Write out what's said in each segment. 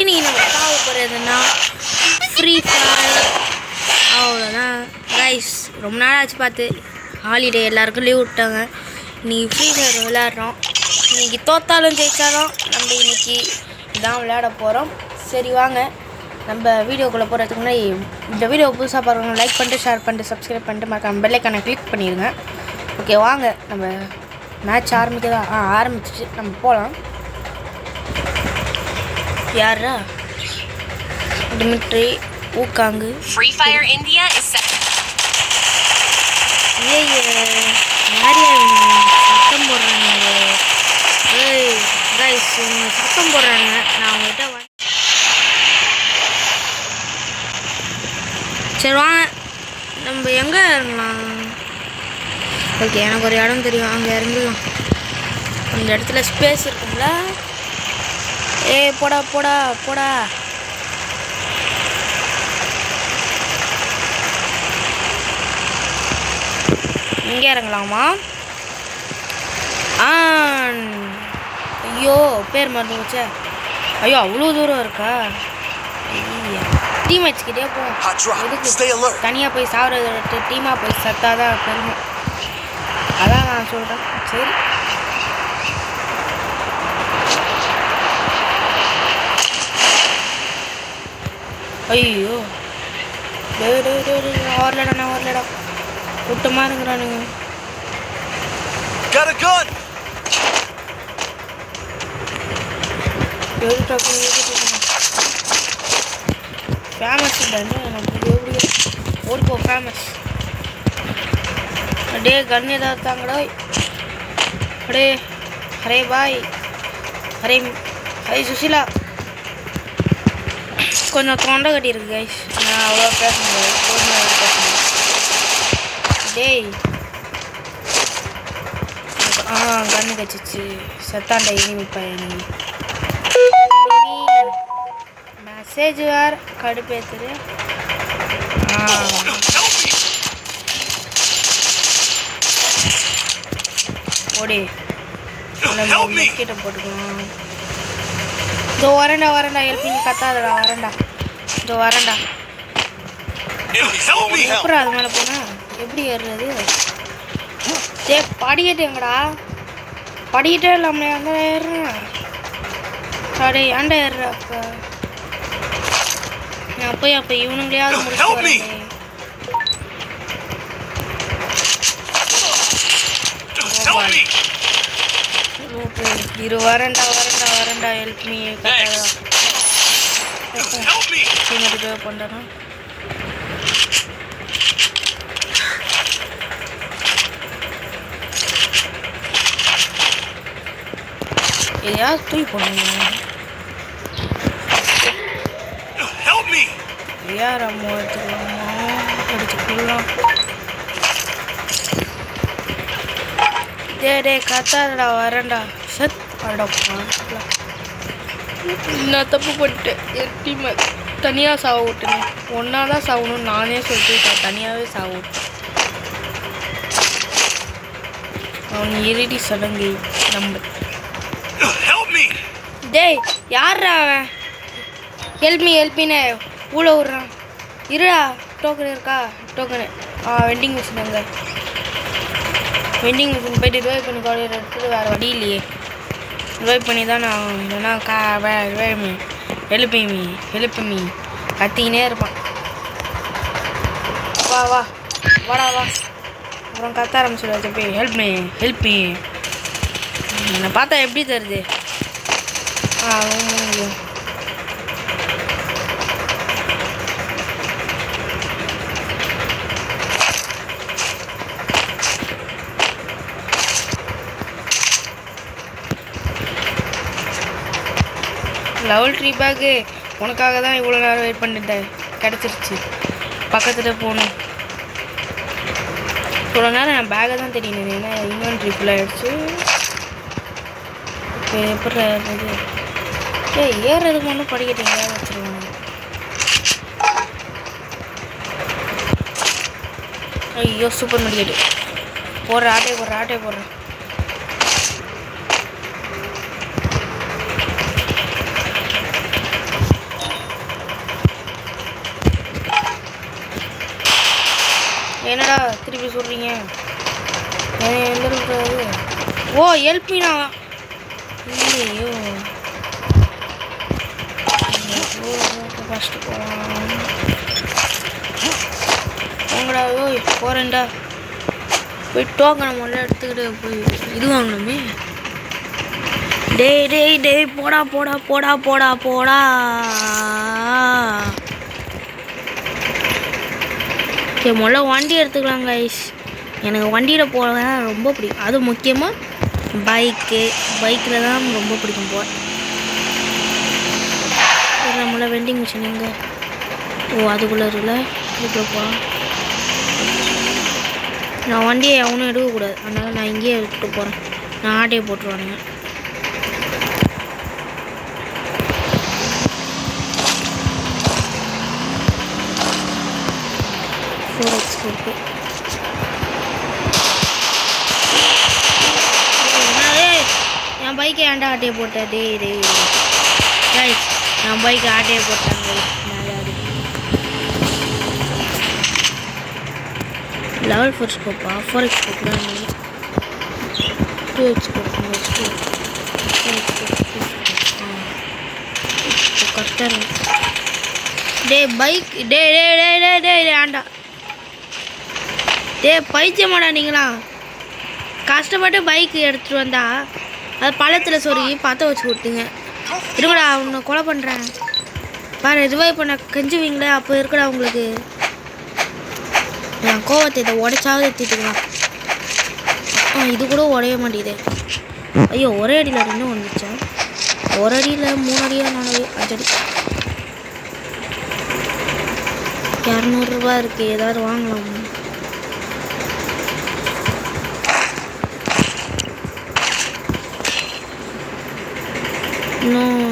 இன்னைக்கு நம்ம பார்க்க போகிறதுன்னா ஃப்ரீ ஃபயர். அவ்வளோதான் கைஸ், ரொம்ப நாள் ஆச்சு பார்த்து. ஹாலிடே எல்லாருக்கும் லீவ் விட்டாங்க. இன்றைக்கி ஃப்ரீ ஃபயர் விளையாடுறோம். இன்றைக்கி தோத்தாலும் ஜெயித்தாலும் நம்ம இன்றைக்கி இதான் விளையாட போகிறோம். சரி வாங்க நம்ம வீடியோக்குள்ளே போகிறதுக்கு முன்னாடி இந்த வீடியோ புதுசாக பாருங்க, லைக் பண்ணிட்டு ஷேர் பண்ணிட்டு சப்ஸ்கிரைப் பண்ணிட்டு மறக்காம பெல் ஐக்கானை கிளிக் பண்ணிடுங்க. ஓகே வாங்க நம்ம மேட்ச் ஆரம்பிக்கதா ஆரம்பிச்சிச்சு, நம்ம போகலாம். யாரா Dmitry ஊக்காங்கு Free Fire India is set. யாரியா சத்தம் போடுறாங்க? கைஸ் இவங்க சத்தம் போடுறாங்க. நான் அவங்ககிட்ட சரி வாங்க நம்ம எங்கே இறங்கலாம்? ஓகே எனக்கு ஒரு இடம் தெரியும், அங்கே இறங்கலாம். அந்த இடத்துல ஸ்பேஸ் இருக்கும்ல. போடா போடா போடா. இங்கே இறங்கலாமா? ஐயோ பேர் மறந்து போச்சே. ஐயோ அவ்வளோ தூரம் இருக்கா? டீம் மேட்ச்கிட்டே போவோம். எதுக்கு தனியாக போய் சாப்பிட்றது, டீமாக போய் சத்தாதான் பெருமை. அதான் நான் சொல்கிறேன். சரி ஐயோ வரலடா, நான் வரலடா. கூட்டமாக இருக்கிறானுங்க. ஃபேமஸ் தானே நம்ம ஓடிப்போ ஃபேமஸ். அடே கன் ஏதாவது தாங்கடா. அடே ஹரே பாய், ஹரே ஹரே சுஷிலா. கொஞ்சம் தொண்டை கட்டியிருக்கு கைஸ், நான் அவ்வளோ பேச முடியாது. டேய் கண்ணு கச்சிச்சு செத்தாண்டா. இனிமே பையனி மெசேஜ் வேறு கடுப்பேத்துது. ஓடி கிட்ட போட்டுக்கலாம். இதோ வரேன்டா வரேன்டா, எழுப்பிங்க கத்தாதடா, வரேன்டா இதோ வரேன்டா. எப்படி அது மேலே போனா எப்படி ஏறுறது? படிக்கட்டு எங்கடா? படிக்கிட்டே இல்லாமலே அங்கே ஏறுறேன். அடே ஏன்டா ஏறுற? அப்போ இவனுங்களையாவது முடிச்சு வரேன். வரேன்டா வரேன்டா வரேன்டா, ஹெல்ப் மீ கட்டாதா. பண்ணுறேன். எதையாவது தூக்கி போடுங்க. யார் அம்மா எடுத்துக்கலாம்? டே கத்தாதடா, வரேன்டா. சத் நான் தப்பு பண்ணிட்டேன். என் டீமை தனியாக சாவ விட்டுனேன். ஒன்றா தான் சாகணும் நானே சொல்லிட்டு தனியாகவே சாவ விட்டேன். அவன் இறுதி சடங்கை நம்ப. டேய் யாரா அவன்? ஹெல்ப்மின்னு ஊழ விட்றான். இருடா, டோக்கன் இருக்கா? Token vending machine. அங்கே வெண்டிங் மிஷின் போய்ட்டு ரிவைவ் பண்ணி காலையில் எடுத்துட்டு வேறு வழி இல்லையே. ரிவைவ் பண்ணி தான் நான் இல்லைன்னா எழுப்பி கத்திக்கினே இருப்பான். வா வா வாடா வா. அப்புறம் கத்த ஆரம்பிச்சுடுவாச்சு. போய் ஹெல்ப் மீ. என்னை பார்த்தா எப்படி தருது? லெவல் 3 பேக்கு உனக்காக தான் இவ்வளோ நேரம் வெயிட் பண்ணிட்டேன். கிடச்சிருச்சு. பக்கத்தில் போகணும். இவ்வளோ நேரம் நான் பேக்கை தான் தெரியும். ஏன்னா இன்வென்ட்ரி ஃபுல் ஆகிடுச்சு. இப்போ எப்படி ஏறுறது? ஏறுறதுக்கு ஒன்றும் படிக்கட்டீங்க வச்சுருவாங்க. ஐயோ சூப்பர் மெடிக்கெட்டு போடுற ஆட்டே போடுறேன். இப்படி சொல்கிறீங்க? எந்த ஓ எல்பினா ஐயோ ஃபஸ்ட்டு போகலாம் போங்கடா. ஓய் போகிறேன்டா. போய் டோக்கனை முதல்ல எடுத்துக்கிட்டு போய் இது வாங்கணுமே. டேய் டேய் டேய் போடா போடா போடா போடா போடா. சரி முதல்ல வண்டி எடுத்துக்கலாம் கைஸ். எனக்கு வண்டியில் போக ரொம்ப பிடிக்கும். அது முக்கியமாக பைக்கில் தான் ரொம்ப பிடிக்கும் போக. நம்மள வெண்டிங் மிஷின் எங்கே? ஓ அதுக்குள்ளே இருக்குல்ல. இதுக்குள்ளே போகலாம். நான் வண்டியை எவனும் எடுக்கக்கூடாது, அதனால் நான் இங்கேயே விட்டுட்டு போகிறேன். நான் ஆட்டையை போட்டுருவானுங்க. என் பைக்கை ஏன்டா ஆட்டையை போட்டேன்? டே டே கைஸ் என் பைக்கை ஆட்டையை போட்டாங்க. லெவல் 4 ஸ்கோப்பா? 4x ஸ்கோப் தான். 2x ஸ்கோப் கரெக்டாக இருக்கு. டே பைக் டே டே டே டே டே ஆண்டா. டே பைத்தியமாடா நீங்களா? கஷ்டப்பட்டு பைக் எடுத்துகிட்டு வந்தா அது பழத்தில் சொருகி பற்ற வச்சு கொடுத்தீங்க. இருங்கடா உன்னை கொலை பண்ணுறேன் பாரு. ரிவைவ் பண்ண கெஞ்சுவீங்களே அப்போ இருக்குடா உங்களுக்கு. என் கோவத்தை இதை உடைச்சாவது எடுத்துக்கலாம். இது கூட உடைய மாட்டேங்குது. ஐயோ ஒரே அடியில் 2 வந்துச்சா? ஒரு அடியில் 3 அடியா 4 அடி 5 அடி. 200 ரூபா இருக்குது, ஏதாவது வாங்கலாம். இன்னும்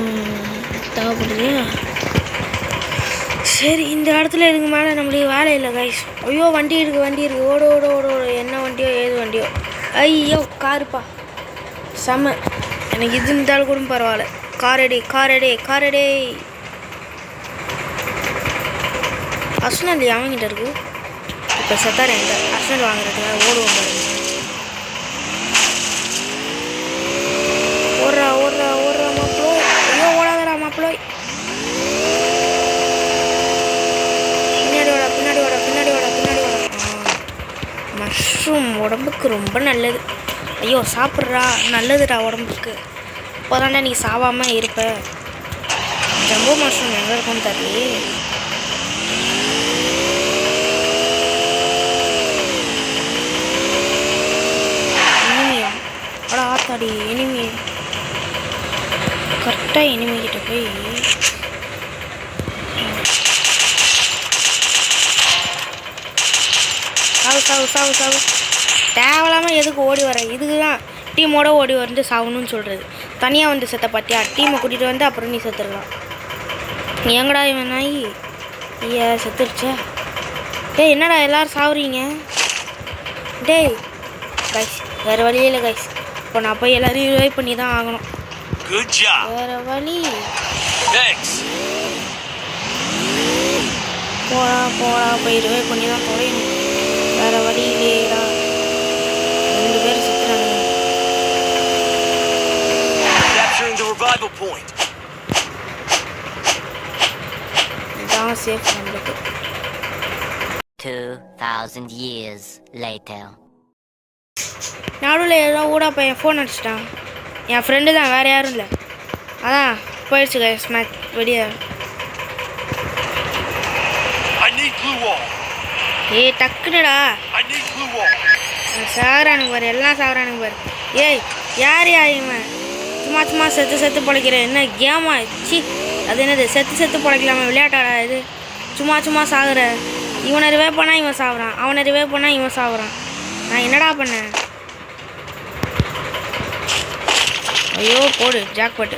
தேவைப்படுது. சரி இந்த இடத்துல இதுக்கு மேலே நம்மளுக்கு வேலை இல்லை கைஸ். ஐயோ வண்டி இருக்குது ஓடு ஓடு ஓடு ஓடு. என்ன வண்டியோ ஏது வண்டியோ. ஐயோ காருப்பா செம்ம. எனக்கு இது இருந்தாலும் கூட பரவாயில்ல. காரடே அர்சனல் அவங்கிட்ட இருக்கு. இப்போ செத்தார் எங்க அர்சனல் வாங்குறதுக்காக ஓடுவோம் பாருங்க. ஓடுறா மாப்பிளோ. ஐயோ ஓடாதடா மாப்பிளோ. பின்னாடி வாடா. மஷ்ரூம் உடம்புக்கு ரொம்ப நல்லது. ஐயோ சாப்பிட்றா, நல்லதுடா உடம்புக்கு. இப்போதாண்டா நீ சாவாமல் இருப்ப. ஜம்போ மஷ்ரூம் எங்கே இருக்கும்னு தெரியல. இனிமையா அடா ஆத்தாடி இனிமே. கரெக்டாக இனிமேக்கிட்ட போய் சாவு. தேவையில்லாமல் எதுக்கு ஓடி வர? இதுக்கு தான் டீமோட ஓடி வந்து சாகணும்னு சொல்கிறது. தனியாக வந்து செத்த பார்த்தியா? டீமை கூட்டிகிட்டு வந்து அப்புறம் நீ செத்துருக்கலாம். எங்கடா இவன் நாய்? ஐயா செத்துருச்சா? டேய் என்னடா எல்லோரும் சாவுறீங்க? டேய் கைஸ் வேறு வழியே இல்லை கைஸ். இப்போ நான் போய் எல்லோரும் ரிவைவ் பண்ணி தான் ஆகணும். வேறு வழி போடா போய் ரிவைவ் பண்ணி தான் தொலையணும். வேறு வழி இல்லையேடா. 2 பேர் சுற்றுறாங்க. இதான் சேஃப் நம்மளுக்கு. 2000 years later. நடுவில் ஏதோ ஊடா பையன் ஃபோன் அடிச்சிட்டான். என் ஃப்ரெண்டு தான், வேறு யாரும் இல்லை. அதான் போயிடுச்சு கைஸ் மேட்ச் வெளியே. ஏய் டக்குனுடா சாகுறானுங்க பாரு, எல்லாம் சாகுறானுங்க பாரு. ஏய் யார் இவன்? சும்மா செத்து பிழைக்கிறேன். என்ன கேமா? சி அது என்னது? செத்து பிழைக்கலாமா? விளையாட்டாடா இது? சும்மா சாகுற. இவனை ரிவைவ் பண்ணால் இவன் சாகுறான், அவனை ரிவைவ் பண்ணால் இவன் சாகுறான். நான் என்னடா பண்ணேன்? ஐயோ போடு ஜாக்பாட்டு.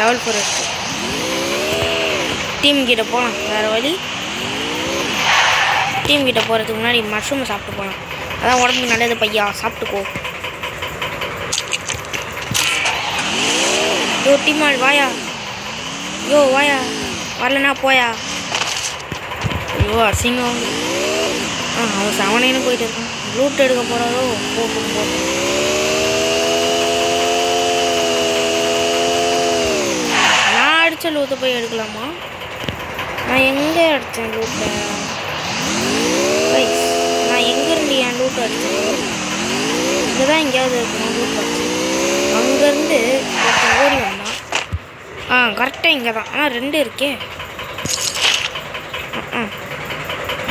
லெவல் 4 இருக்கு. டீம் கிட்ட போகலாம். வேறு வழி. டீம் கிட்ட போகிறதுக்கு முன்னாடி மஷ்ரூமை சாப்பிட்டு போகலாம். அதான் உடம்புக்கு நல்லது பையா, சாப்பிட்டுக்கோ. யோ டீமாள் வாயா. வரலனா போயா. ஐயோ அசிங்கம். அவன் செவனேன்னு போயிட்டு இருக்கான். லூட் எடுக்க போகிறாரோ போட்டு நான் அடித்த லூத்தை போய் எடுக்கலாமா? நான் எங்கே அடித்தேன் லூட்டை? நான் எங்கேருந்து என் லூட் அடித்தேன்? இங்கே தான் எங்கேயாவது இருக்கணும் லூட் அடிச்சேன். அங்கேருந்து ஒருத்தன் ஓடி வந்தான். கரெக்டாக இங்கே தான். ஆனால் 2 இருக்கே.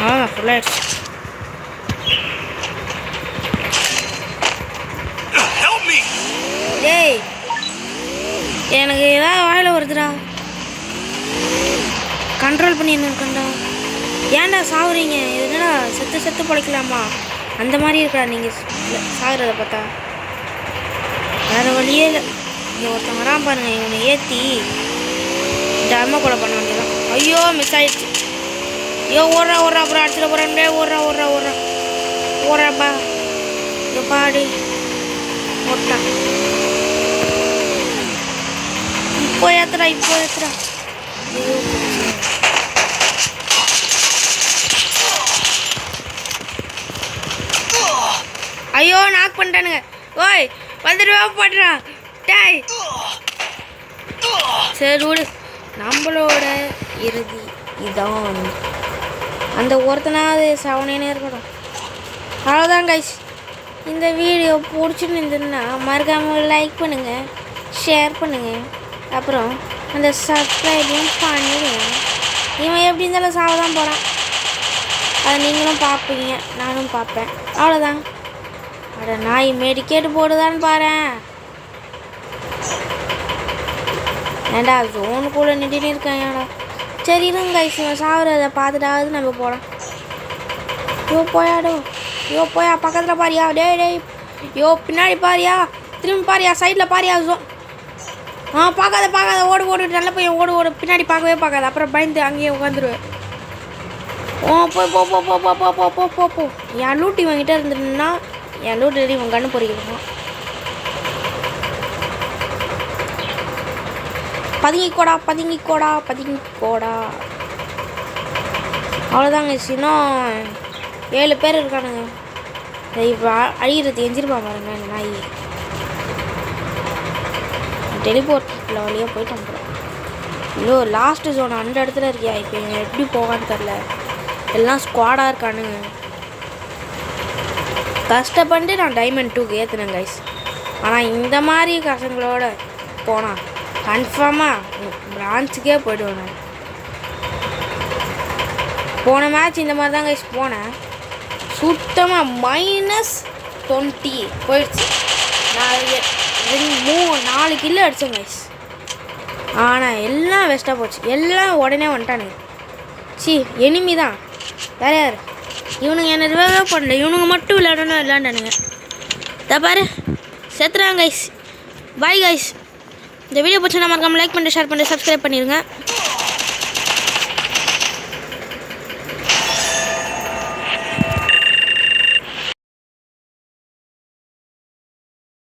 அதான் ஃபுல்லாகிடுச்சு. டேய் எனக்கு ஏதாவது வாயில் வருதுடா. கண்ட்ரோல் பண்ணின்னு இருக்கேன்டா. ஏன்டா சாவுறீங்க? என்னடா செத்து பிழைக்கலாமா? அந்த மாதிரி இருக்கா நீங்கள் சாகுறத பார்த்தா. வேறு வழியே இல்லை. இங்கே ஒருத்தன் வரான் பாருங்க. இவனை ஏற்றி டர்ம கொலை பண்ண வேண்டியதான். ஐயோ மிஸ் ஆகிடுச்சு. ஐயோ ஓடுறா அப்புறம் அடிச்சிட போகிறேன். ஓடுறாப்பா. ஐயோ பாடி ஓட்டான். இப்போ ஏத்துறா. ஐயோ நாக் பண்ணிட்டானுங்க. ஓய் வந்துடுவா போடுறா. டாய் சரி விடு. நம்மளோட இறுதி இதான். அந்த ஒருத்தனாவது செவனேனே இருக்கட்டும். அவ்வளோதான் கைஸ். இந்த வீடியோ பிடிச்சிருந்துன்னா மறக்காமல் லைக் பண்ணுங்கள், ஷேர் பண்ணுங்கள், அப்புறம் அந்த சப்ஸ்கிரைபையும் பண்ணிடுங்க. இவன் எப்படி இருந்தாலும் சாவ தான் போகிறான். அதை நீங்களும் பார்ப்பீங்க, நானும் பார்ப்பேன். அவ்வளோதான். அட நாய் மெடிக்கேட்டு போடுதான்னு பாரேன். ஏண்டா ஜோனுக்குள்ளே நின்றுன்னு இருக்காங்கடா. சரி இருங்க கைஸ், இவன் சாகுறத பார்த்துட்டாவது நம்ம போகலாம். போயா பக்கத்தில் பாரியா. டேய் பின்னாடி பாரியா, திரும்பி பாரியா, சைடில் பாரியா. பார்க்காத ஓடு நல்ல பையன் ஓடு. பின்னாடி பார்க்கவே பார்க்காத. அப்புறம் பயந்து அங்கேயே உட்காந்துருவேன். போ. என் லூட் இவங்கிட்ட இருந்துட்டுன்னா என் லூட் இவன் கண்ணு பொறிக்கணும். பதுங்கி கோடா. அவ்வளோதாங்க. இன்னும் 7 பேர் இருக்கானுங்க. இப்போ அழிகிறது எஞ்சிருப்பாங்க பாருங்க இந்த நாய். டெலிபோர்ட்டில் வழியாக போயிட்டு வந்துடும். ஐயோ லாஸ்ட்டு ஜோன் அந்த இடத்துல இருக்கியா? இப்போ எப்படி போகான்னு தெரில. எல்லாம் ஸ்குவாடாக இருக்கானுங்க. கஷ்டப்பட்டு நான் டைமண்ட் 2க்கு ஏற்றுனேன் கைஸ். ஆனால் இந்த மாதிரி கசங்களோட போனால் கன்ஃபார்மாக பிரான்ச்சுக்கே போய்டுவேன் நான். போன மேட்ச் இந்த மாதிரி தான் கைஸ் போனேன். சுத்தமாக -20 போயிடுச்சு. நான் 4 கில்லு அடித்தேன் கைஸ். ஆனால் எல்லாம் வேஸ்ட்டாக போச்சு. எல்லாம் உடனே வந்துட்டானுங்க. எனிமி தான். வேறு யார்? இவனுங்க என்ன ரிவைவே பண்ணல. இவனுங்க மட்டும் விளையாண்டானுங்க. இதை பாரு செத்துறாங்க கைஸ். Bye guys. இந்த வீடியோ பிடிச்சா மறக்காம லைக் பண்ணிட்டு ஷேர் பண்ணிட்டு சப்ஸ்கிரைப் பண்ணிடுங்க.